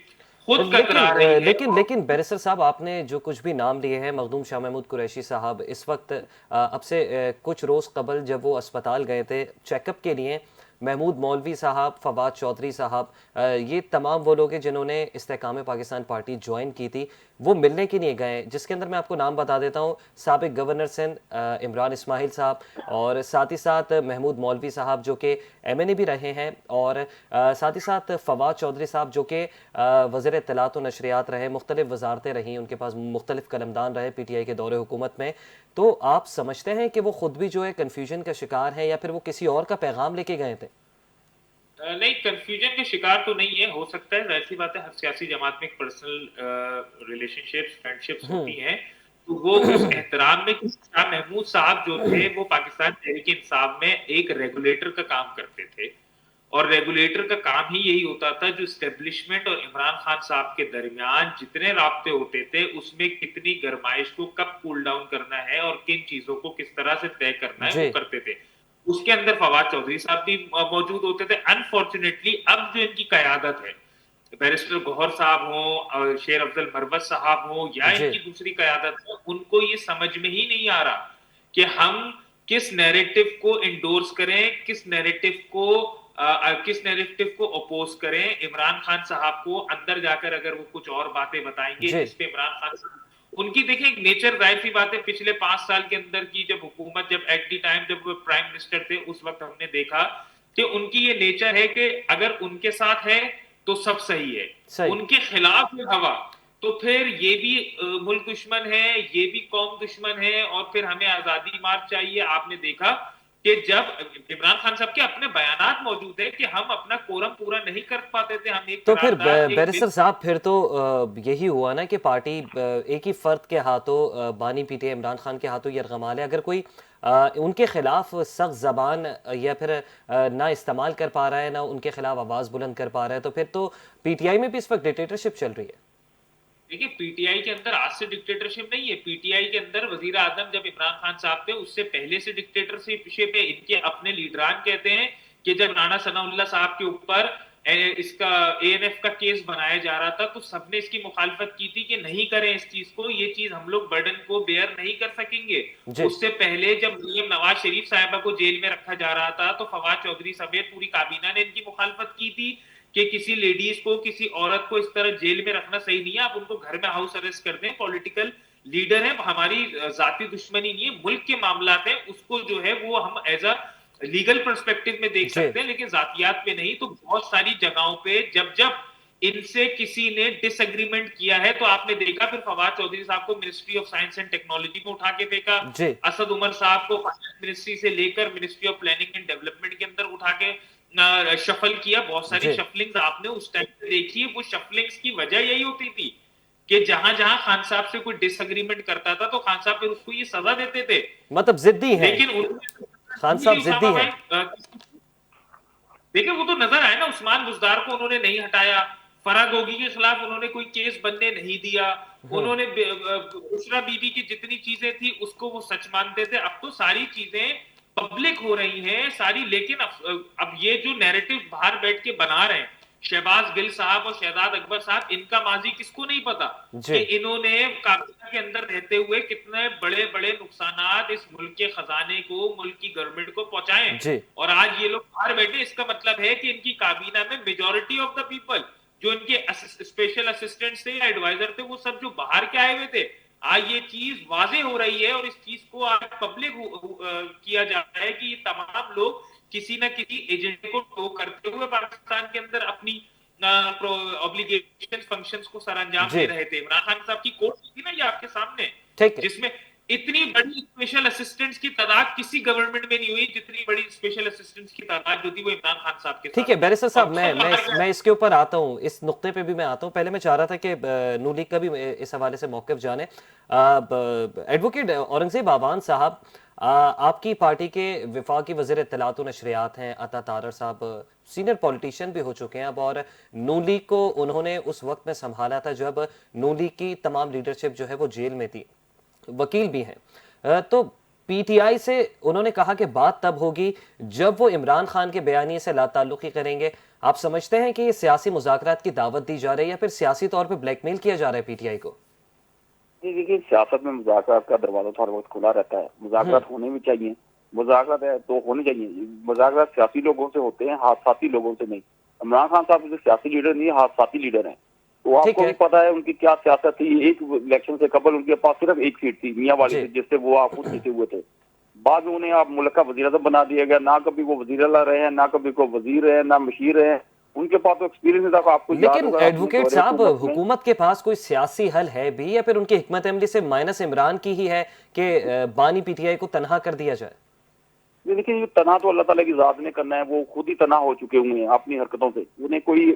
खुद लेकिन कतरा रही है। लेकिन बैरिस्टर साहब, आपने जो कुछ भी नाम लिए हैं, मखदूम शाह महमूद कुरैशी साहब इस वक्त अब से कुछ रोज़ कबल जब वो अस्पताल गए थे चेकअप के लिए, महमूद मौलवी साहब, फवाद चौधरी साहब, ये तमाम वो लोग हैं जिन्होंने इस्तेकाम पाकिस्तान पार्टी ज्वाइन की थी, वो मिलने के लिए गए, जिसके अंदर मैं आपको नाम बता देता हूँ, साबिक गवर्नर सिंध इमरान इस्माइल साहब, और साथ ही साथ महमूद मौलवी साहब जो कि एमएनए भी रहे हैं, और साथ ही साथ फवाद चौधरी साहब जो कि वज़ीर इत्तलात व नशरियात रहे, मुख्तलिफ वजारतें रहीं उनके पास, मुख्तलिफ कलमदान रहे पीटीआई के दौरे हुकूमत में। तो आप समझते हैं कि वो खुद भी जो है कन्फ्यूजन का शिकार है, या फिर वो किसी और का पैगाम लेके गए थे? नहीं, कंफ्यूजन के शिकार तो नहीं है। हो सकता है, जाहिर सी बात है, हर सियासी जमात में एक पर्सनल रिलेशनशिप्स, फ्रेंडशिप्स होती हैं, तो वो उस एहतराम में कि शाह महमूद साहब जो थे वो पाकिस्तान तहरीक इंसाफ में एक रेगुलेटर का काम करते थे, और रेगुलेटर का काम ही यही होता था जो स्टेब्लिशमेंट और इमरान खान साहब के दरमियान जितने राब्ते होते थे उसमें कितनी गरमाइश को कब कूल डाउन करना है और किन चीजों को किस तरह से तय करना है, वो करते थे। उसके अंदर फवाद चौधरी साहब भी मौजूद होते थे। अनफॉर्चुनेटली अब जो इनकी कयादत है, बैरिस्टर गौहर साहब हो, शेर अफजल मरवत साहब हो, या इनकी दूसरी कयादत है, उनको ये समझ में ही नहीं आ रहा कि हम किस नैरेटिव को इंडोर्स करें, किस नैरेटिव को अपोज करें। इमरान खान साहब को अंदर जाकर अगर वो कुछ और बातें बताएंगे जिसपे इमरान खान साहब, उनकी देखिए एक नेचर, जाहिर सी बात है, पिछले 5 साल के अंदर की जब हुकूमत, जब एट दी टाइम जब वो प्राइम मिनिस्टर थे, उस वक्त हमने देखा कि उनकी ये नेचर है कि अगर उनके साथ है तो सब सही है, उनके खिलाफ है हवा तो फिर ये भी मुल्क दुश्मन है, ये भी कौम दुश्मन है, और फिर हमें आजादी मार्च चाहिए। आपने देखा कि जब इमरान खान साहब के अपने बयानात मौजूद है कि हम अपना कोरम पूरा नहीं कर पाते थे, हम एक तो फिर बैरिस्टर साहब, फिर तो यही हुआ ना कि पार्टी एक ही फर्द के हाथों, बानी पीटीआई इमरान खान के हाथों यरगमाल है। अगर कोई उनके खिलाफ सख्त जबान या फिर ना इस्तेमाल कर पा रहा है, ना उनके खिलाफ आवाज बुलंद कर पा रहा है, तो फिर तो पीटीआई में भी इस वक्त डिक्टेटरशिप चल रही है। देखिए, पीटीआई के अंदर आज से डिक्टेटरशिप नहीं है। पीटीआई के अंदर वजीर आजम जब इमरान खान साहब थे उससे पहले से डिक्टेटरशिप है। इनके अपने लीडरान कहते हैं कि जब राणा सनाउल्लाह साहब के ऊपर इसका एएनएफ का केस बनाया जा रहा था तो सबने इसकी मुखालफत की थी कि नहीं करें इस चीज को, ये चीज हम लोग बर्डन को बेयर नहीं कर सकेंगे। उससे पहले जब मरियम नवाज शरीफ साहिबा को जेल में रखा जा रहा था तो फवाद चौधरी समेत पूरी काबीना ने इनकी मुखालफत की थी कि किसी लेडीज को, किसी औरत को इस तरह जेल में रखना सही नहीं है, आप उनको घर में हाउस अरेस्ट कर दें, पॉलिटिकल लीडर है, हमारी जाती दुश्मनी नहीं है, मुल्क के मामलात है, उसको जो है वो हम एज अ लीगल पर्सपेक्टिव में देख सकते हैं, लेकिन जातियात पे नहीं। तो बहुत सारी जगहों पे जब जब इनसे किसी ने डिसएग्रीमेंट किया है तो आपने देखा फिर फवाद चौधरी साहब को ministry of science and technology में उठा के फेंका, असद उमर साहब को फाइनेंस मिनिस्ट्री से लेकर ministry of planning and development के अंदर उठा के शफल किया। बहुत सारी शफलिंग्स आपने उस टाइम पे देखी है। वो शफलिंग्स की वजह यही होती थी कि जहां जहां खान साहब से कोई डिसएग्रीमेंट करता था तो खान साहब फिर उसको ये सजा देते थे। मतलब जिद्दी हैं, लेकिन उन्होंने खान साहब इजीली जिद्दी उसामा हैं। भाई देखिए वो तो नजर आया ना, उस्मान बुजदार को उन्होंने नहीं हटाया, फराह गोगी के खिलाफ उन्होंने कोई केस बनने नहीं दिया, उन्होंने बुशरा बीबी की जितनी चीजें थी उसको वो सच मानते थे। अब तो सारी चीजें पब्लिक हो रही हैं सारी, लेकिन अब ये जो नैरेटिव बाहर बैठ के बना रहे हैं शहबाज गिल साहब और शहजाद अकबर साहब, इनका माजी किसको नहीं पता कि जी इन्होंने काबीना के अंदर रहते हुए कितने बड़े बड़े नुकसानात इस मुल्क के खजाने को, मुल्क की गवर्नमेंट को पहुंचाए हैं। जी और आज ये लोग बाहर बैठे, इसका मतलब है कि इनकी काबीना में मेजॉरिटी ऑफ द पीपल जो इनके स्पेशल असिस्टेंट थे या एडवाइजर थे वो सब जो बाहर के आए हुए थे। आज ये चीज वाजे हो रही है और इस चीज को आज पब्लिक किया जा रहा है कि ये तमाम लोग किसी ना किसी एजेंडे को टो करते हुए पाकिस्तान के अंदर अपनी ऑब्लिगेशन फंक्शंस को सरअंजाम जी दे रहे थे। इमरान खान साहब की कोर्ट थी ना ये आपके सामने, ठीक है। जिसमें इतनी बड़ी स्पेशल असिस्टेंट्स की तादाद किसी गवर्नमेंट में नहीं हुई जितनी बड़ी स्पेशल असिस्टेंट्स की तादाद जो थी वो इमरान खान साहब के ठीक है साथ। बैरिस्टर साहब, और मैं सब बाहर गए। मैं इसके ऊपर आता हूँ, इस नुक्ते पे भी मैं आता हूँ। पहले मैं चाह रहा था कि नून लीग का भी इस हवाले से मौक़िफ़ जाने। एडवोकेट औरंगज़ेब आवान साहब, आपकी पार्टी के वफाकी वज़ीर इत्तलात व नशरियात हैं अता तारर साहब, सीनियर पॉलिटिशियन भी हो चुके हैं अब, और नून लीग को उन्होंने उस वक्त में संभाला था जब नून लीग की तमाम लीडरशिप जो है वो जेल में थी, वकील भी हैं। तो पीटीआई से उन्होंने कहा कि बात तब होगी जब वो इमरान खान के बयानी से लाताल्लुकी करेंगे। आप समझते हैं कि ये सियासी मुज़ाकरात की दावत दी जा रही है या फिर सियासी तौर पे ब्लैकमेल किया जा रहा है पीटीआई को? जी देखिए, सियासत में मुज़ाकरात का दरवाजा तो हर वक्त खुला रहता है, मुज़ाकरात होने भी चाहिए, मुज़ाकरात है तो होने चाहिए। मुज़ाकरात सियासी लोगों से होते हैं, हादसाती लोगों से नहीं। इमरान खान साहब जो सियासी लीडर नहीं, हादसाती लीडर हैं। तो ठीक आपको है। भी पता है उनकी क्या सियासत थी। एक इलेक्शन से कबल उनके पास सिर्फ एक सीट थी मियाँ वाली जी। सीट, जिससे वो आप खुद जीते हुए थे। बाद में उन्हें आप मुल्क का वज़ीर आज़म बना दिया गया। ना कभी वो वज़ीर अला रहे हैं, ना कभी को वज़ीर रहे हैं, ना मशीर रहे हैं। उनके पास तो एक्सपीरियंस था। आपको याद लेकिन होगा एडवोकेट साहब, हुकूमत के पास कोई सियासी हल है भी या फिर उनकी हिकमत अमली से माइनस इमरान की ही है कि बानी पीटीआई को तनहा कर दिया जाए? ये देखिए, ये तना तो अल्लाह ताला की जात ने करना है। वो खुद ही तना हो चुके हुए हैं अपनी हरकतों से। उन्हें कोई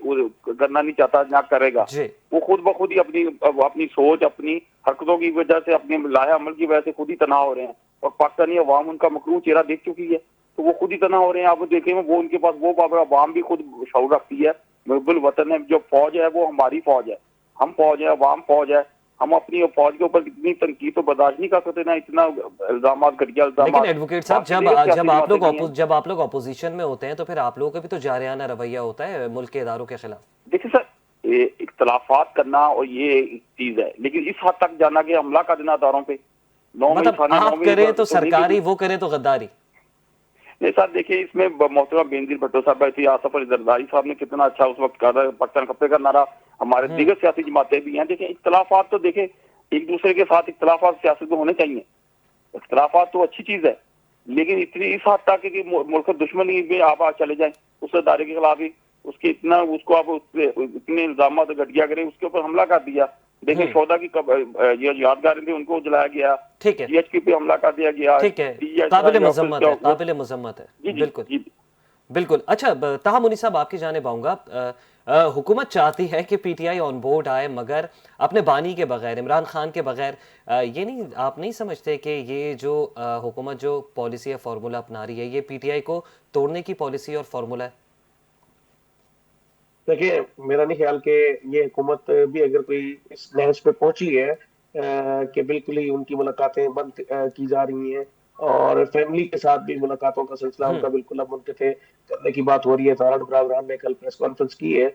करना नहीं चाहता, ना करेगा। जी वो खुद ब खुद ही अपनी सोच, अपनी हरकतों की वजह से, अपने लाया अमल की वजह से खुद ही तना हो रहे हैं। और पाकिस्तानी अवाम उनका मकरू चेहरा देख चुकी है, तो वो खुद ही तना हो रहे हैं। आप देखेंगे वो उनके पास वो अवाम भी खुद शऊर रखती है। मुहब्बुल वतन है, जो फौज है वो हमारी फौज है, हम फौज है, अवाम फौज है। हम अपनी फौज के ऊपर इतनी तनकीद तो बर्दाश्त नहीं कर सकते ना, इतना इल्जाम, घटिया इल्जाम। लेकिन एडवोकेट साहब, जब आप लोग ऑपोजिशन में होते हैं तो फिर आप लोगों का भी तो जारियाना रवैया होता है मुल्क के इदारों के खिलाफ। देखिए सर, इख्तलाफात करना और ये एक चीज है, लेकिन इस हद तक जाना कि हमला कर देना इदारों पे, मतलब आप करें तो सरकारी, वो करें तो गद्दारी। नहीं सर, देखिए इसमें मोहतरमा बेनजीर भुट्टो साहब बैठी, आसफ अली जरदारी साहब ने कितना अच्छा उस वक्त पाकिस्तान कब्जे का नारा, हमारे दीगर सियासी जमातें भी हैं। देखिए इख्तलाफात तो देखे एक दूसरे के साथ इख्तलाफात सियासत में होने चाहिए, इख्तलाफात तो अच्छी चीज है, लेकिन इतनी इस हद तक कि मुल्क दुश्मनी में आप चले जाए उस अदारे के खिलाफ ही, उसके इतना उसको आप इतने इल्जाम घटिया करें, उसके ऊपर हमला कर दिया। देखिए शोधा की ये यादगार थी, उनको जलाया गया। ठीक है, जीएचक्यू पे हमला कर दिया गया। ठीक है, काबिल मजम्मत है, काबिल मजम्मत है। बिल्कुल बिल्कुल। अच्छा, ताहा मुनी साहब, आपकी जानिब आऊंगा। हुकूमत चाहती है कि पीटीआई ऑन बोर्ड आए, मगर अपने बानी के बगैर, इमरान खान के बगैर। ये नहीं, आप नहीं समझते कि ये जो हुकूमत जो पॉलिसी या फार्मूला अपना रही है, ये पीटीआई को तोड़ने की पॉलिसी और फार्मूला है? देखिए, मेरा नहीं ख्याल कि ये हुकूमत भी अगर कोई इस नहज पे पहुंची है कि बिल्कुल ही उनकी मुलाकातें बंद की जा रही हैं और फैमिली के साथ भी मुलाकातों का सिलसिला उनका बिल्कुल अब मुनक़ते करने की बात हो रही है। तारड़ बराबरान ने कल प्रेस कॉन्फ्रेंस की है,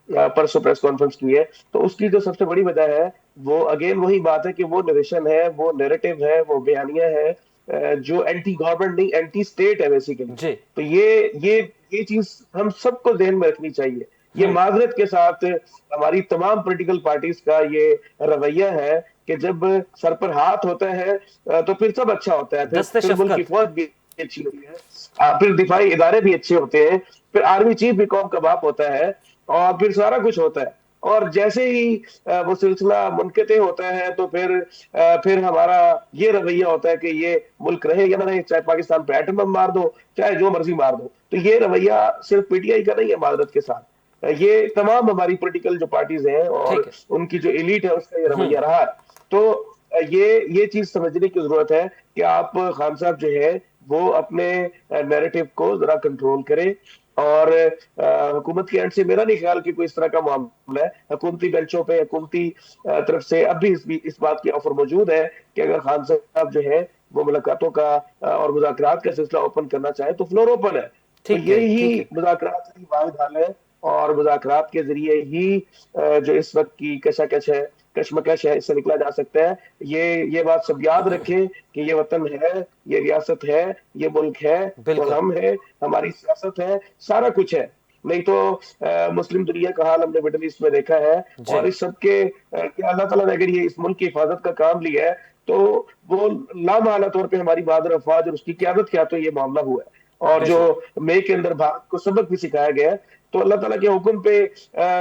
परसों प्रेस कॉन्फ्रेंस की है, तो उसकी जो सबसे बड़ी वजह है वो अगेन वही बात है कि वो नरेशन है, वो नैरेटिव है, वो बयानिया है जो एंटी गवर्नमेंट नहीं, एंटी स्टेट है बेसिकली। तो ये चीज हम सबको ध्यान में रखनी चाहिए। ये माजरत के साथ हमारी तमाम पॉलिटिकल पार्टीज का ये रवैया है कि जब सर पर हाथ होता है तो फिर सब अच्छा होता है, फिर मुल्क की फौज भी अच्छी होती है, फिर दिफाई इदारे भी अच्छे होते हैं, फिर आर्मी चीफ भी कौम का बाप होता है और फिर सारा कुछ होता है। और जैसे ही वो सिलसिला मुनक़ते होता है तो फिर हमारा ये रवैया होता है कि ये मुल्क रहे या ना रहे, चाहे पाकिस्तान पे एटम बम मार दो, चाहे जो मर्जी मार दो। तो ये रवैया सिर्फ पीटीआई का नहीं है माजरत के साथ, ये तमाम हमारी पॉलिटिकल जो पार्टीज हैं ठीक और है। उनकी जो एलीट है उसका ये रवैया रहा है। तो ये चीज समझने की जरूरत है कि आप खान साहब जो है वो अपने नैरेटिव को जरा कंट्रोल करें। और हुकूमत के एंड से मेरा नहीं ख्याल कि कोई इस तरह का मामला है। हुकूमती बेंचों पे हुकूमती तरफ से अब भी इस बात की ऑफर मौजूद है कि अगर खान साहब जो है वो मुलाकातों का और मुज़ाकरात का सिलसिला ओपन करना चाहे तो फ्लोर ओपन है। तो ठीक ये है। ठीक ही है। मुज़ाकरात की वाहिद हल है। और मुज़ाकरात के जरिए ही जो इस वक्त की कशाकश है, कशमकश है, इससे निकला जा सकता है। ये बात सब याद रखें कि ये वतन है, ये रियासत है, ये मुल्क है, तो बिल्कुल। हम है, हमारी सियासत है, सारा कुछ है। नहीं तो मुस्लिम दुनिया का हाल हमने मिडल ईस्ट में देखा है। जी। और इस सब के कि अल्लाह ताला ने अगर ये इस मुल्क की हिफाजत का काम लिया है तो वो लामहला तौर पे हमारी बहादुर अफवाज और उसकी क्यादत क्या तो ये मामला हुआ है। और जो बेशक। मेक के अंदर भारत को सबक भी सिखाया गया है। तो अल्लाह ताला के हुक्म पे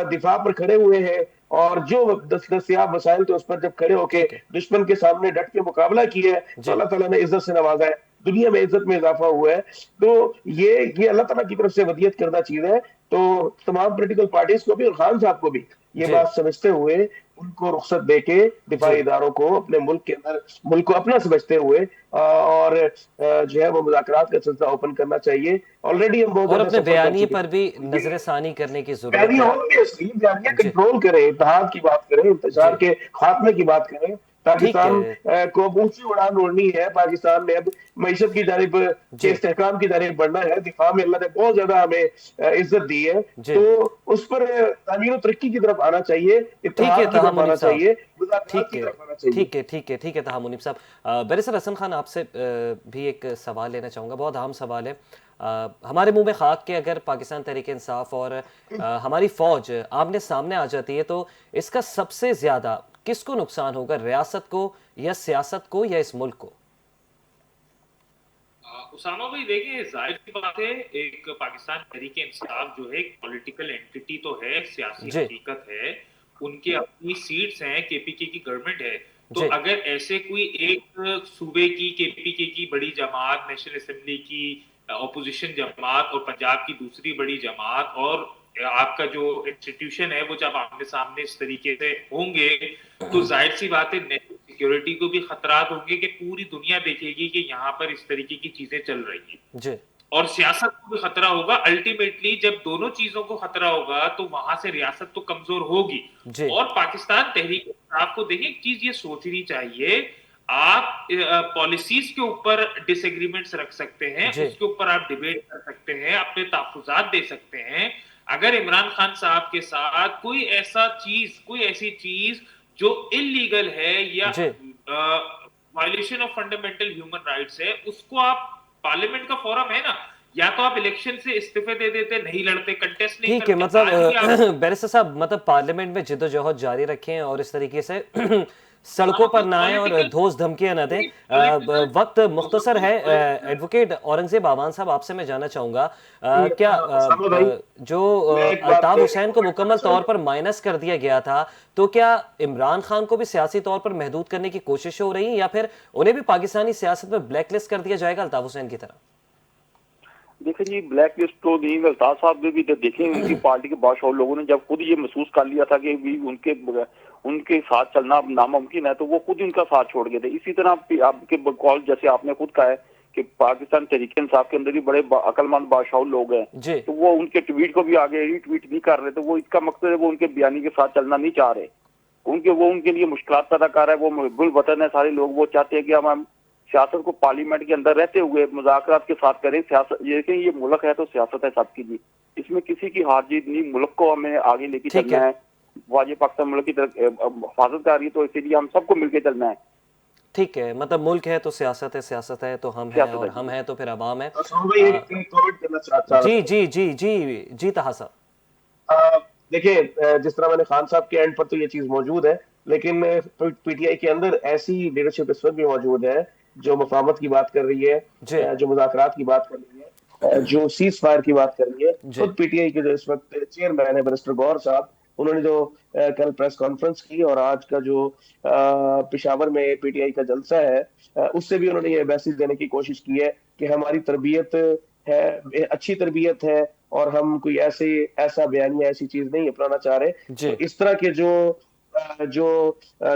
दिफा पर खड़े हुए हैं। और जो दस्तयाब वसाइल थे उस पर जब खड़े होके ठीक है। दुश्मन के सामने डट के मुकाबला किया है तो जी। अल्लाह ताला ने इज्जत से नवाजा है, दुनिया में इज्जत में इजाफा हुआ है। तो ये अल्लाह ताला की तरफ से वदियत करदा चीज है। तो तमाम पॉलिटिकल पार्टीज को भी और खान साहब को भी ये जी। बात समझते हुए उनको रुख्सत देके दिफाई जी। इदारों को अपने मुल्क के अंदर मुल्क को अपना समझते हुए और जो है वो मुज़ाकरात का सिलसिला ओपन करना चाहिए। ऑलरेडी हम बहुत और ज्यादा अपने सफर कर बयानिए चुके पर भी हैं। ये नजरसानी करने की जरूरत बयानिया है। ऑब्वियसली बयानिया जी। कंट्रोल करें, इत्तेहाद की बात करें, इंतजार जी। के खात्मे की बात करें। ठीक पाकिस्तान है। को अब ऊंची उड़ान उड़नी है। पाकिस्तान ने अब मईशत की जानिब के जी। इस्तेहकाम की जानिब बढ़ना है। दिफा में अल्लाह ने बहुत ज्यादा हमें इज्जत दी है। जी। तो उस पर तामीर और तरक्की की तरफ आना चाहिए, ठीक है इत्तेहाद की तहा तरफ मुनीब आना साहब। चाहिए, मुज़ाकरात ठीक की है। तरफ आना चाहिए। ठीक है। ठीक है। ठीक है तहा मुनीब साहब। बैरिस्टर हसन खान आपसे भी एक सवाल लेना चाहूँगा, बहुत अहम सवाल है। हमारे मुंह में खाक के अगर पाकिस्तान तहरीक इंसाफ और हमारी फौज आमने सामने आ जाती है तो इसका सबसे ज्यादा किसको नुकसान होगा, रियासत को या सियासत को या इस मुल्क को? उसामा भाई देखिए, जाहिर सी बात है, एक पाकिस्तान तहरीक इंसाफ जो है एक पॉलिटिकल एंटिटी तो है, सियासी जी। हकीकत है, उनके अपनी सीट्स हैं, केपीके की गवर्नमेंट है। तो जी। अगर ऐसे कोई एक सूबे की केपीके की बड़ी जमात, नेशनल असेंबली की ऑपोजिशन जमात और पंजाब की दूसरी बड़ी जमात और आपका जो इंस्टीट्यूशन है वो जब आमने सामने इस तरीके से होंगे तो जाहिर सी बात है नेशनल सिक्योरिटी को भी खतरात होंगे कि पूरी दुनिया देखेगी कि यहाँ पर इस तरीके की चीजें चल रही हैं। जी। और सियासत को भी खतरा होगा। अल्टीमेटली जब दोनों चीजों को खतरा होगा तो वहां से रियासत तो कमजोर होगी। जी। और पाकिस्तान तहरीक आपको देखिए एक चीज ये सोचनी चाहिए, आप पॉलिसीज के ऊपर डिसएग्रीमेंट्स रख सकते हैं, जी। उसके ऊपर आप डिबेट कर सकते हैं, अपने तहफुजात दे सकते हैं। अगर इमरान खान साहब के साथ कोई ऐसी चीज जो इलीगल है या जी। Violation of fundamental human rights है, उसको आप, पार्लियामेंट का फोरम है ना, या तो आप इलेक्शन से इस्तीफे दे देते, नहीं लड़ते, कंटेस्ट नहीं ठीक है, करते, मतलब आज भी आप बैरिस्टर साहब, मतलब पार्लियामेंट में जिद्दोजहद जारी रखें और इस तरीके से सड़कों पर ना आए और पॉलिटिकल धोस धमकियां ना दें। वक्त मुख्तसर है। एडवोकेट औरंगजेब आवान साहब, आपसे मैं जानना चाहूंगा क्या उसामा भाई, जो मैं एक बात अल्ताफ पे हुसैन को कमेंट करना मुकम्मल तौर चाहूंगा। पर माइनस कर दिया गया था, तो क्या इमरान खान को भी सियासी तौर पर महदूद करने की कोशिश हो रही है या फिर उन्हें भी पाकिस्तानी सियासत में ब्लैकलिस्ट कर दिया जाएगा अल्ताफ हुसैन की तरह? देखिए जी, ब्लैक लिस्ट तो नहीं, अल्ताफ साहब ने भी देखें, उनकी पार्टी के बादशाह लोगों ने जब खुद ये महसूस कर लिया था कि भी उनके साथ चलना नामुमकिन है तो वो खुद उनका साथ छोड़ गए थे। इसी तरह आपके कॉल जैसे आपने खुद कहा है कि पाकिस्तान तहरीक इंसाफ के अंदर भी बड़े अकलमंद बादशाह लोग हैं, जी। तो वो उनके ट्वीट को भी आगे रीट्वीट नहीं कर रहे। तो वो इसका मकसद है वो उनके बयानी के साथ चलना नहीं चाह रहे। उनके लिए मुश्किलात पैदा कर रहा है। वो मुहिब्बुल वतन है सारे लोग, वो चाहते हैं कि हम सियासत को पार्लियामेंट के अंदर रहते हुए मुज़ाकरात के साथ करें। सियासत ये मुल्क है तो सियासत है सबकी जी, इसमें किसी की हार जीत नहीं, मुल्क को हमें आगे लेके ठीक चलना है। है। वाजे पाकिस्तान मुल्क की तरफ हिफाजत कर रही है, तो इसीलिए हम सबको मिलकर चलना है। ठीक है, मतलब मुल्क है तो सियासत है, सियासत है तो हम हैं सियासत और है हम हैं तो फिर अवाम है। उसामा भाई, एक कमेंट करना चाहता जी था। जी जी जी जी तहा साहब। देखिए, जिस तरह मैंने खान साहब के एंड पर तो ये चीज मौजूद है, लेकिन पीटीआई के अंदर ऐसी लीडरशिप इस वक्त भी मौजूद है जो मफाहमत की बात कर रही है, जी। जो मुज़ाकरात की बात कर रही है, जो सीज फायर की बात कर रही है। जी। खुद पीटीआई के जो इस वक्त चेयरमैन है बैरिस्टर गौहर साहब, उन्होंने जो कल प्रेस कॉन्फ्रेंस की और आज का जो पेशावर में पीटीआई का जलसा है, उससे भी उन्होंने ये मैसेज देने की कोशिश की है कि हमारी तरबियत है, अच्छी तरबियत है, और हम कोई ऐसा बयान या ऐसी चीज नहीं अपनाना चाह रहे। जी। तो इस तरह के जो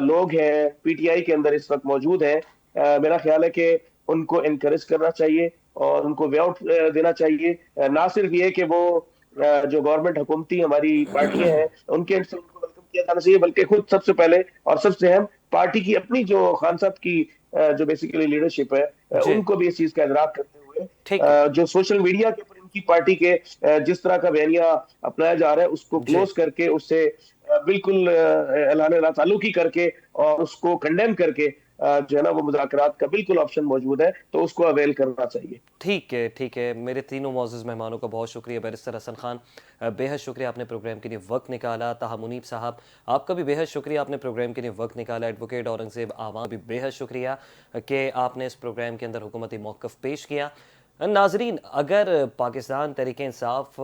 लोग हैं पीटीआई के अंदर इस वक्त मौजूद हैं, मेरा ख्याल है कि उनको इनकरेज करना चाहिए और उनको वे आउट देना चाहिए। ना सिर्फ ये कि वो जो गवर्नमेंट हुकूमती हमारी पार्टियां हैं उनके से उनको वेलकम किया जाना चाहिए, बल्कि खुद सबसे पहले और सबसे अहम पार्टी की अपनी जो खान साहब की जो बेसिकली लीडरशिप है, जी। उनको भी इस चीज का इदराक करते हुए ठीक है। जो सोशल मीडिया के ऊपर इनकी पार्टी के जिस तरह का बयानिया अपनाया जा रहा है उसको जी। क्लोज करके उससे बिल्कुल ऐलान ताल्लुकी करके और उसको कंडेम करके जो है ना वो मुज़ाकरात का बिल्कुल ऑप्शन मौजूद है, तो उसको अवेल करना चाहिए। ठीक है, ठीक है। मेरे तीनों मौजूद मेहमानों का बहुत शुक्रिया। बैरिस्टर हसन खान, बेहद शुक्रिया आपने प्रोग्राम के लिए वक्त निकाला। ताहा मुनीब साहब, आपका भी बेहद शुक्रिया आपने प्रोग्राम के लिए वक्त निकाला। एडवोकेट औरंगजेब आवाम भी बेहद शुक्रिया कि आपने इस प्रोग्राम के अंदर हुकूमती मौक़िफ़ पेश किया। नाजरीन, अगर पाकिस्तान तहरीक इंसाफ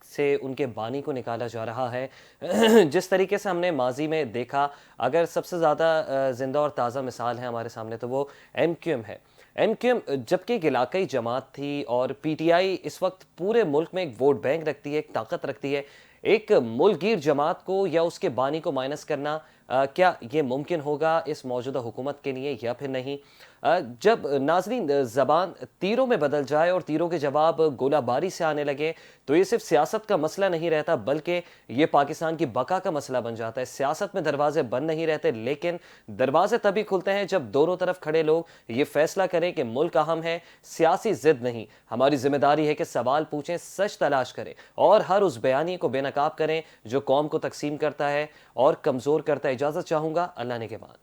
से उनके बानी को निकाला जा रहा है जिस तरीके से हमने माजी में देखा, अगर सबसे ज़्यादा ज़िंदा और ताज़ा मिसाल है हमारे सामने तो वो MQM है। MQM जबकि एक इलाकाई जमात थी और PTI इस वक्त पूरे मुल्क में एक वोट बैंक रखती है, एक ताकत रखती है। एक मुल्कगीर जमात को या उसके बानी को माइनस करना क्या ये मुमकिन होगा इस मौजूदा हुकूमत के लिए या फिर नहीं? जब नाजरीन ज़बान तीरों में बदल जाए और तीरों के जवाब गोलाबारी से आने लगे तो ये सिर्फ सियासत का मसला नहीं रहता, बल्कि ये पाकिस्तान की बका का मसला बन जाता है। सियासत में दरवाजे बंद नहीं रहते, लेकिन दरवाजे तभी खुलते हैं जब दोनों तरफ खड़े लोग ये फैसला करें कि मुल्क अहम है, सियासी जिद नहीं। हमारी जिम्मेदारी है कि सवाल पूछें, सच तलाश करें और हर उस बयानी को बेनकाब करें जो कौम को तकसीम करता है और कमज़ोर करता है। इजाज़त चाहूँगा, अल्लाह ने के बाद।